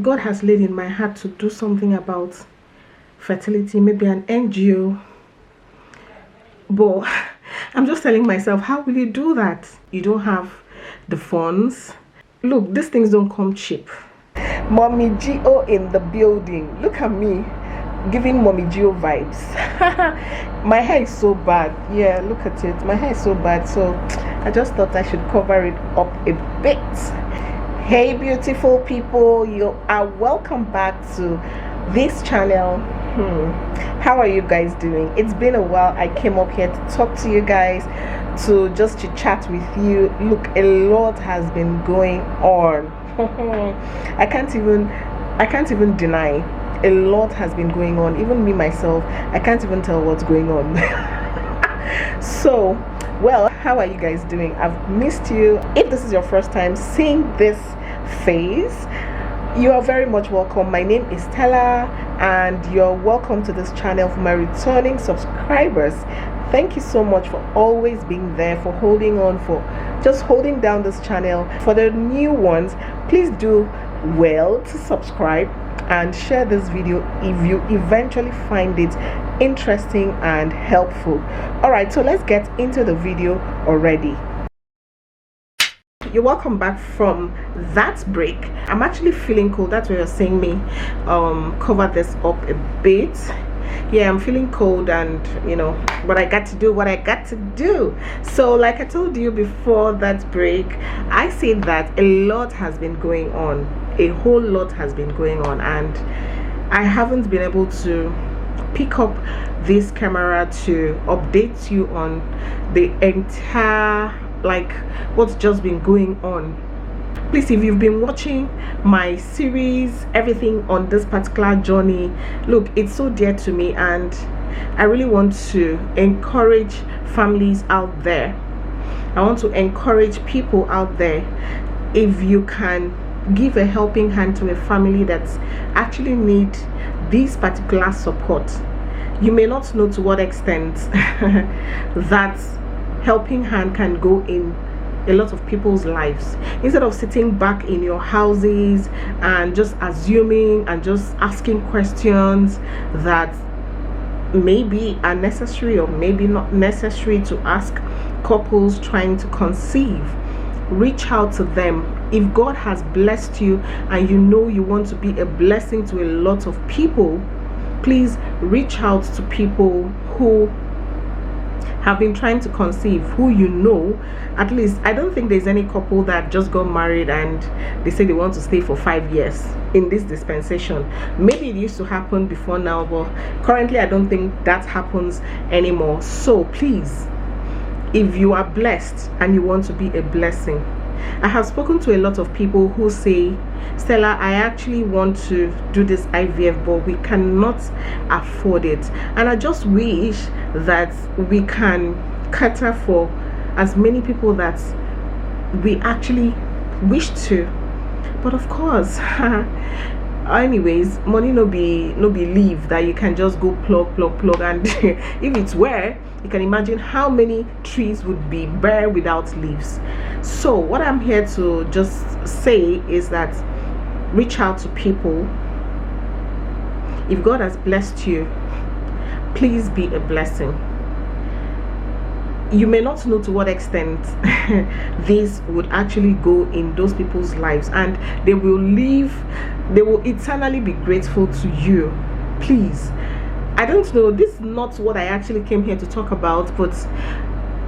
God has laid in my heart to do something about fertility, maybe an NGO. But I'm just telling myself, how will you do that? You don't have the funds. Look, these things don't come cheap. Mommy Gio in the building. Look at me, giving Mommy Gio vibes. My hair is so bad. Yeah, look at it. My hair is so bad. So I just thought I should cover it up a bit. Hey beautiful people, you are welcome back to this channel. How are you guys doing? It's been a while. I came up here to talk to you guys, to just to chat with you. Look, a lot has been going on. I can't even deny, a lot has been going on. Even me myself, I can't even tell what's going on. So well, how are you guys doing? I've missed you. If this is your first time seeing this face, you are very much welcome. My name is Stella and you're welcome to this channel. For my returning subscribers, thank you so much for always being there, for holding on, for just holding down this channel. For the new ones, please do well to subscribe and share this video if you eventually find it interesting and helpful. All right, so let's get into the video already. You're welcome back from that break. I'm actually feeling cold. That's why you're seeing me cover this up a bit. Yeah, I'm feeling cold, and you know, but I got to do what I got to do. So like I told you before that break, I said that a lot has been going on. A whole lot has been going on, and I haven't been able to pick up this camera to update you on the entire, like, what's just been going on. Please, if you've been watching my series, everything on this particular journey, look, it's so dear to me, and I really want to encourage families out there. I want to encourage people out there. If you can give a helping hand to a family that actually need this particular support, you may not know to what extent that helping hand can go in a lot of people's lives. Instead of sitting back in your houses and just assuming and just asking questions that maybe are necessary or maybe not necessary to ask couples trying to conceive, reach out to them. If God has blessed you and you know you want to be a blessing to a lot of people, please reach out to people who have been trying to conceive, who you know. At least, I don't think there's any couple that just got married and they say they want to stay for 5 years in this dispensation. Maybe it used to happen before now, but currently I don't think that happens anymore. So please, if you are blessed and you want to be a blessing, I have spoken to a lot of people who say, Stella, I actually want to do this IVF, but we cannot afford it. And I just wish that we can cater for as many people that we actually wish to. But of course, anyways, money no be leave that you can just go plug, and if it's where, you can imagine how many trees would be bare without leaves. So what I'm here to just say is that reach out to people. If God has blessed you, please be a blessing. You may not know to what extent this would actually go in those people's lives, and they will eternally be grateful to you. Please, I don't know, this is not what I actually came here to talk about, but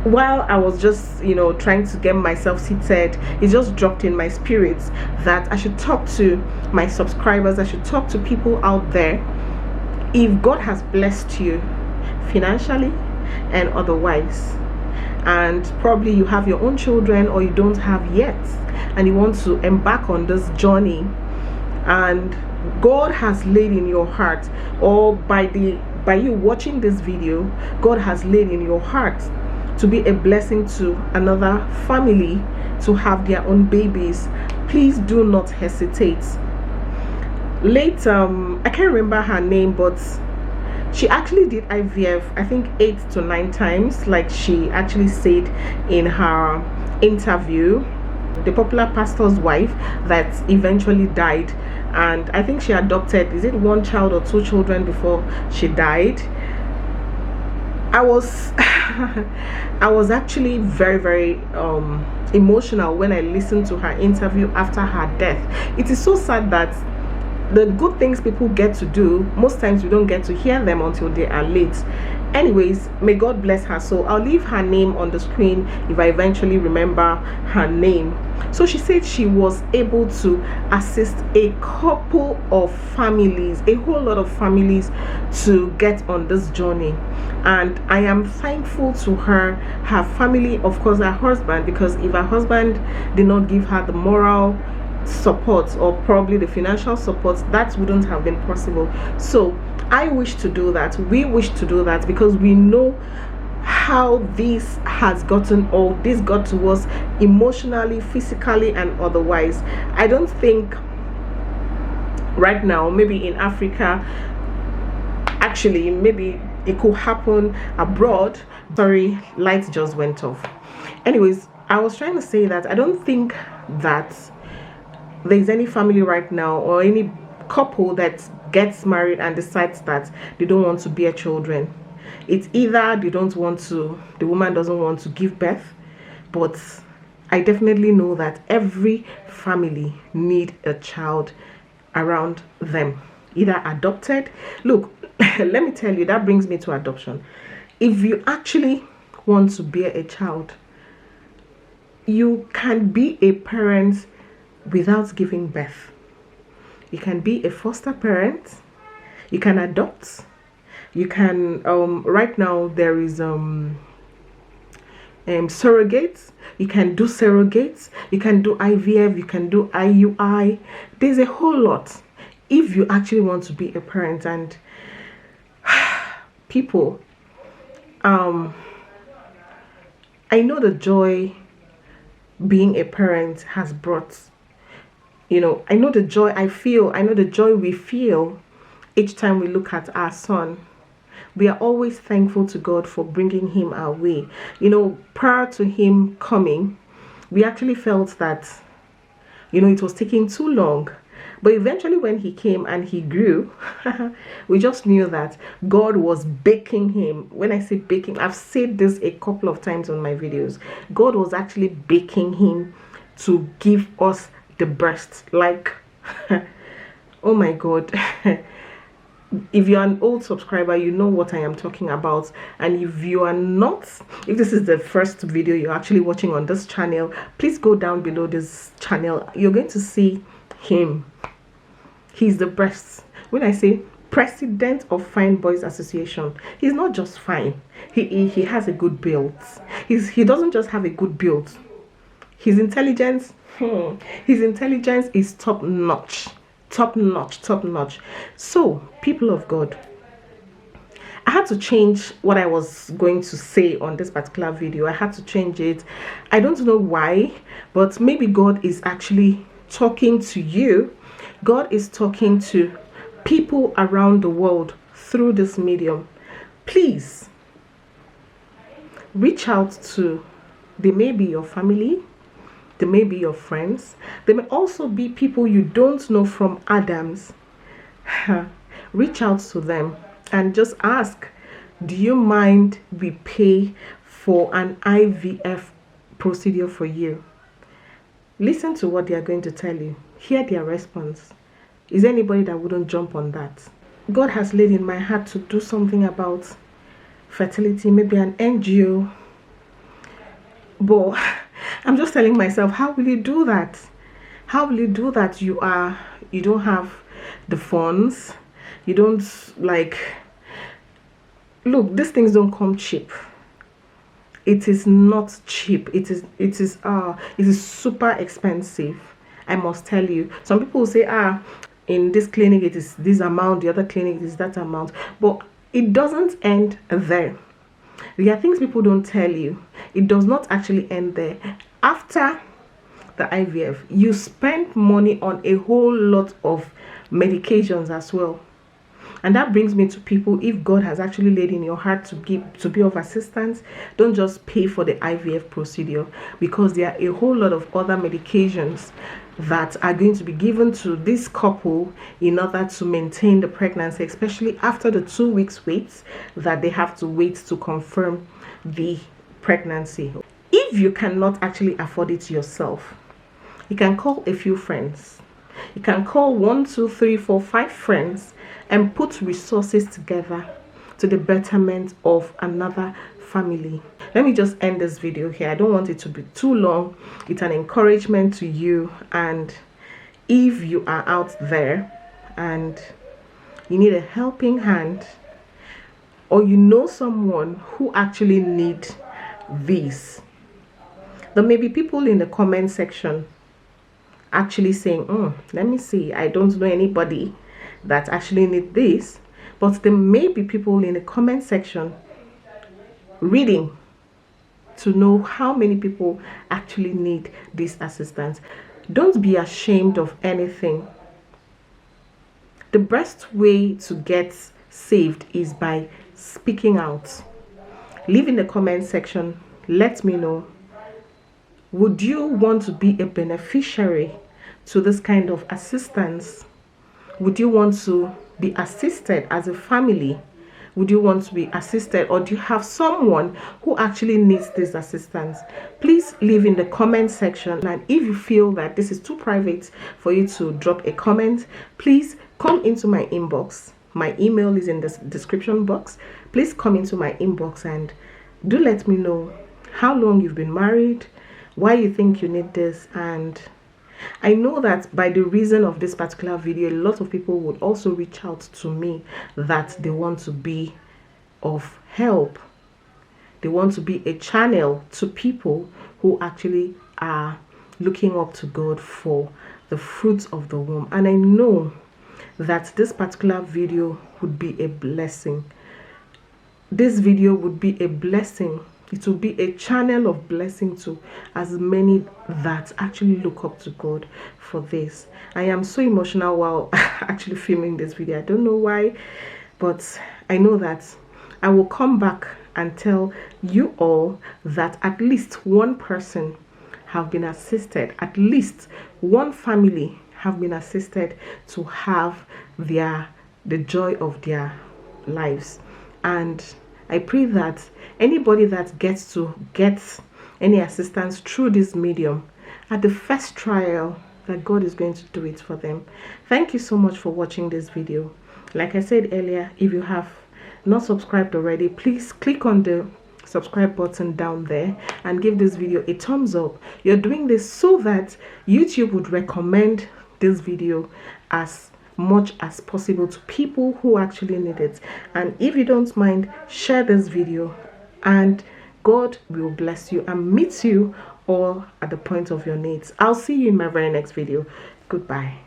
while I was just, you know, trying to get myself seated, it just dropped in my spirit that I should talk to my subscribers. I should talk to people out there. If God has blessed you financially and otherwise, and probably you have your own children or you don't have yet, and you want to embark on this journey, and God has laid in your heart, or by you watching this video, God has laid in your heart to be a blessing to another family, to have their own babies, please do not hesitate. Late I can't remember her name, but she actually did IVF, I think 8 to 9 times, like she actually said in her interview. The popular pastor's wife that eventually died, and I think she adopted, is it 1 child or 2 children before she died. I was I was actually very, very emotional when I listened to her interview after her death. It is so sad that the good things people get to do, most times we don't get to hear them until they are late. Anyways, may God bless her soul. I'll leave her name on the screen if I eventually remember her name. So she said she was able to assist a couple of families, a whole lot of families, to get on this journey, and I am thankful to her family, of course her husband, because if her husband did not give her the moral support or probably the financial support, that wouldn't have been possible. So I wish to do that, we wish to do that, because we know how this has gotten, or this got to us emotionally, physically and otherwise. I don't think right now, maybe in Africa, actually maybe it could happen abroad. Sorry, lights just went off. Anyways, I was trying to say that I don't think that there's any family right now or any couple that gets married and decides that they don't want to bear children. It's either they don't want to, the woman doesn't want to give birth, but I definitely know that every family need a child around them, either adopted. Look, let me tell you, that brings me to adoption. If you actually want to bear a child, you can be a parent without giving birth. You can be a foster parent, you can adopt, you can right now there is surrogates, you can do surrogates, you can do IVF, you can do IUI. There's a whole lot if you actually want to be a parent. And people, I know the joy being a parent has brought, you know, I know the joy I feel, I know the joy we feel each time we look at our son. We are always thankful to God for bringing him our way. You know, prior to him coming, we actually felt that, you know, it was taking too long. But eventually when he came and he grew, we just knew that God was baking him. When I say baking, I've said this a couple of times on my videos. God was actually baking him to give us the best. Like, oh my God. If you're an old subscriber, you know what I am talking about. And if you are not, if this is the first video you're actually watching on this channel, please go down below this channel. You're going to see him. He's the best. When I say president of Fine Boys Association, he's not just fine. He has a good build. He doesn't just have a good build. His intelligence, his intelligence is top notch. Top notch, top notch. So, people of God, I had to change what I was going to say on this particular video. I had to change it. I don't know why, but maybe God is actually talking to you. God is talking to people around the world through this medium. Please reach out to, they may be your family, they may be your friends, they may also be people you don't know from Adams. Reach out to them and just ask, do you mind we pay for an IVF procedure for you? Listen to what they are going to tell you. Hear their response. Is there anybody that wouldn't jump on that? God has laid in my heart to do something about fertility, maybe an NGO. But I'm just telling myself, how will you do that? How will you do that? You don't have the funds. You don't, like, look, these things don't come cheap. It is not cheap. It is super expensive. I must tell you. Some people will say, in this clinic it is this amount, the other clinic is that amount. But it doesn't end there. There are things people don't tell you. It does not actually end there. After the IVF, you spend money on a whole lot of medications as well. And that brings me to people, if God has actually laid in your heart to be of assistance, don't just pay for the IVF procedure, because there are a whole lot of other medications that are going to be given to this couple in order to maintain the pregnancy, especially after the 2 weeks wait that they have to wait to confirm the pregnancy. If you cannot actually afford it yourself, you can call a few friends. You can call 1, 2, 3, 4, 5 friends and put resources together to the betterment of another family. Let me just end this video here. I don't want it to be too long. It's an encouragement to you, and if you are out there and you need a helping hand, or you know someone who actually need this, there may be people in the comment section actually saying, let me see, I don't know anybody that actually need this. But there may be people in the comment section reading to know how many people actually need this assistance. Don't be ashamed of anything. The best way to get saved is by speaking out. Leave in the comment section, let me know, would you want to be a beneficiary to this kind of assistance? Would you want to be assisted as a family? Would you want to be assisted, or do you have someone who actually needs this assistance? Please leave in the comment section, and if you feel that this is too private for you to drop a comment, please come into my inbox. My email is in the description box. Please come into my inbox and do let me know how long you've been married, why you think you need this. And I know that by the reason of this particular video, a lot of people would also reach out to me that they want to be of help. They want to be a channel to people who actually are looking up to God for the fruits of the womb. And I know that this particular video would be a blessing. This video would be a blessing. It will be a channel of blessing to as many that actually look up to God for this. I am so emotional while actually filming this video. I don't know why, but I know that I will come back and tell you all that at least one person have been assisted, at least one family have been assisted to have the joy of their lives. And I pray that anybody that gets any assistance through this medium, at the first trial, that God is going to do it for them. Thank you so much for watching this video. Like I said earlier, if you have not subscribed already, please click on the subscribe button down there and give this video a thumbs up. You're doing this so that YouTube would recommend this video as much as possible to people who actually need it. And if you don't mind, share this video, and God will bless you and meet you all at the point of your needs. I'll see you in my very next video. Goodbye.